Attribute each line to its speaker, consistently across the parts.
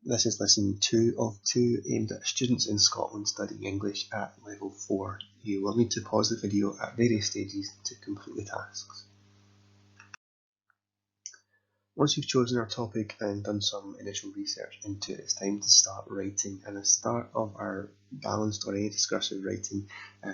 Speaker 1: This is lesson 2 of 2 aimed at students in Scotland studying English at level 4. You will need to pause the video at various stages to complete the tasks. Once you've chosen our topic and done some initial research into it, it's time to start writing. And the start of our balanced or any discursive writing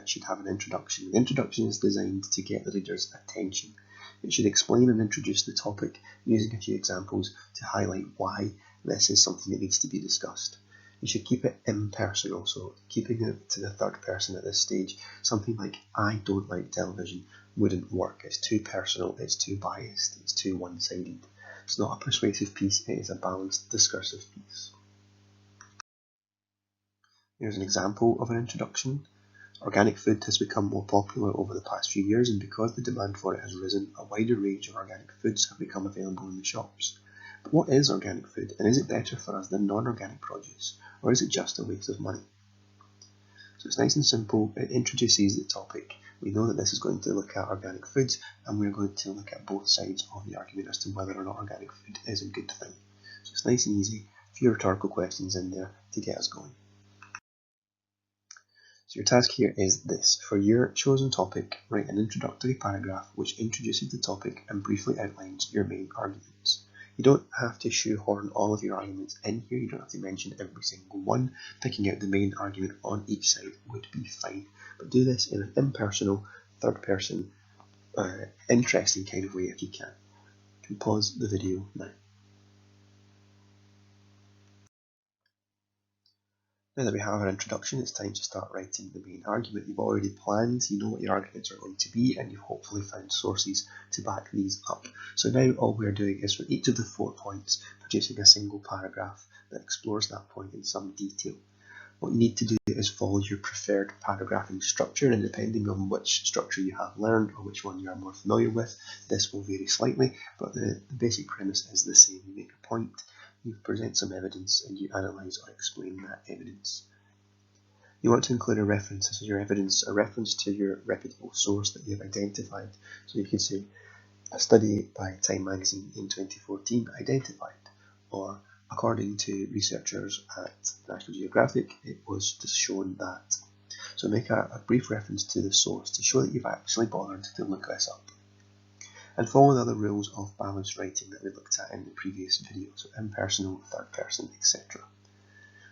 Speaker 1: should have an introduction. The introduction is designed to get the reader's attention. It should explain and introduce the topic using a few examples to highlight why this is something that needs to be discussed. You should keep it impersonal, so keeping it to the third person at this stage. Something like, I don't like television wouldn't work. It's too personal, it's too biased, it's too one-sided. It's not a persuasive piece, it is a balanced discursive piece. Here's an example of an introduction. Organic food has become more popular over the past few years, and because the demand for it has risen, a wider range of organic foods have become available in the shops. But what is organic food, and is it better for us than non-organic produce, or is it just a waste of money? So it's nice and simple, it introduces the topic. We know that this is going to look at organic foods, and we're going to look at both sides of the argument as to whether or not organic food is a good thing. So it's nice and easy, a few rhetorical questions in there to get us going. So your task here is this. For your chosen topic, write an introductory paragraph which introduces the topic and briefly outlines your main arguments. You don't have to shoehorn all of your arguments in here, you don't have to mention every single one. Picking out the main argument on each side would be fine, but do this in an impersonal, third person, interesting kind of way if you can. You can pause the video now. Now that we have our introduction, it's time to start writing the main argument. You've already planned, you know what your arguments are going to be, and you've hopefully found sources to back these up. So now all we're doing is for each of the 4 points, producing a single paragraph that explores that point in some detail. What you need to do is follow your preferred paragraphing structure, and depending on which structure you have learned or which one you are more familiar with, this will vary slightly, but the basic premise is the same. You make a point, you present some evidence, and you analyse or explain that evidence. You want to include a reference as your evidence, a reference to your reputable source that you've identified. So you could say, a study by Time Magazine in 2014 identified, or according to researchers at National Geographic, it was just shown that. So make a brief reference to the source to show that you've actually bothered to look this up. And follow the other rules of balanced writing that we looked at in the previous video, so impersonal, third person, etc.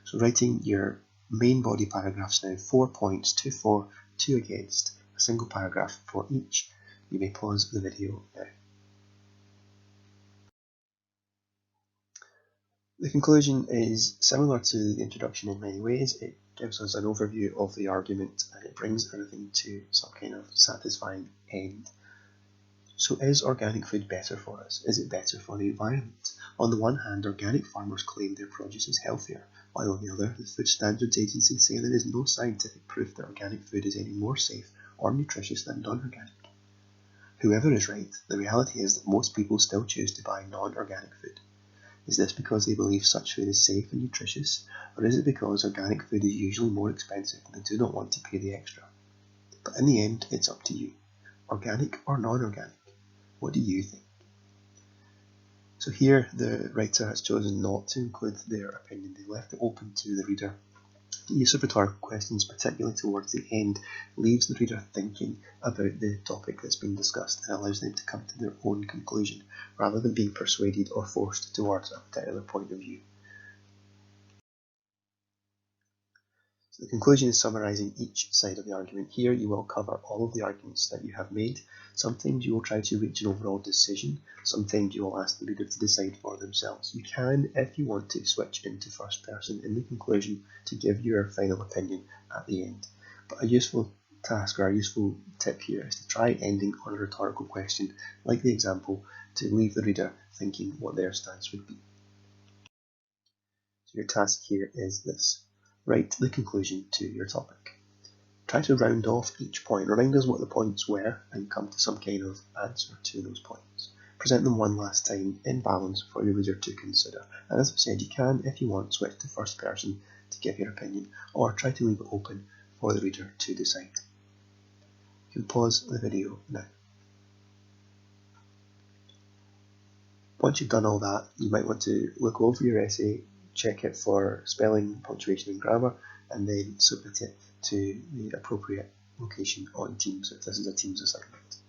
Speaker 1: So writing your main body paragraphs now, 4 points, 2 for, 2 against, a single paragraph for each. You may pause the video now. The conclusion is similar to the introduction in many ways. It gives us an overview of the argument and it brings everything to some kind of satisfying end. So is organic food better for us? Is it better for the environment? On the one hand, organic farmers claim their produce is healthier, while on the other, the Food Standards Agency say there is no scientific proof that organic food is any more safe or nutritious than non-organic. Whoever is right, the reality is that most people still choose to buy non-organic food. Is this because they believe such food is safe and nutritious, or is it because organic food is usually more expensive and they do not want to pay the extra? But in the end, it's up to you. Organic or non-organic? What do you think? So here the writer has chosen not to include their opinion. They left it open to the reader. The use of rhetorical questions, particularly towards the end, leaves the reader thinking about the topic that's been discussed and allows them to come to their own conclusion, rather than being persuaded or forced towards a particular point of view. So the conclusion is summarising each side of the argument. Here you will cover all of the arguments that you have made. Sometimes you will try to reach an overall decision. Sometimes you will ask the reader to decide for themselves. You can, if you want to, switch into first person in the conclusion to give your final opinion at the end. But a useful task or a useful tip here is to try ending on a rhetorical question, like the example, to leave the reader thinking what their stance would be. So your task here is this. Write the conclusion to your topic. Try to round off each point, remind us what the points were and come to some kind of answer to those points. Present them one last time in balance for your reader to consider. And as I said, you can, if you want, switch to first person to give your opinion, or try to leave it open for the reader to decide. You can pause the video now. Once you've done all that, you might want to look over your essay, check it for spelling, punctuation and grammar, and then submit it to the appropriate location on Teams if this is a Teams assignment.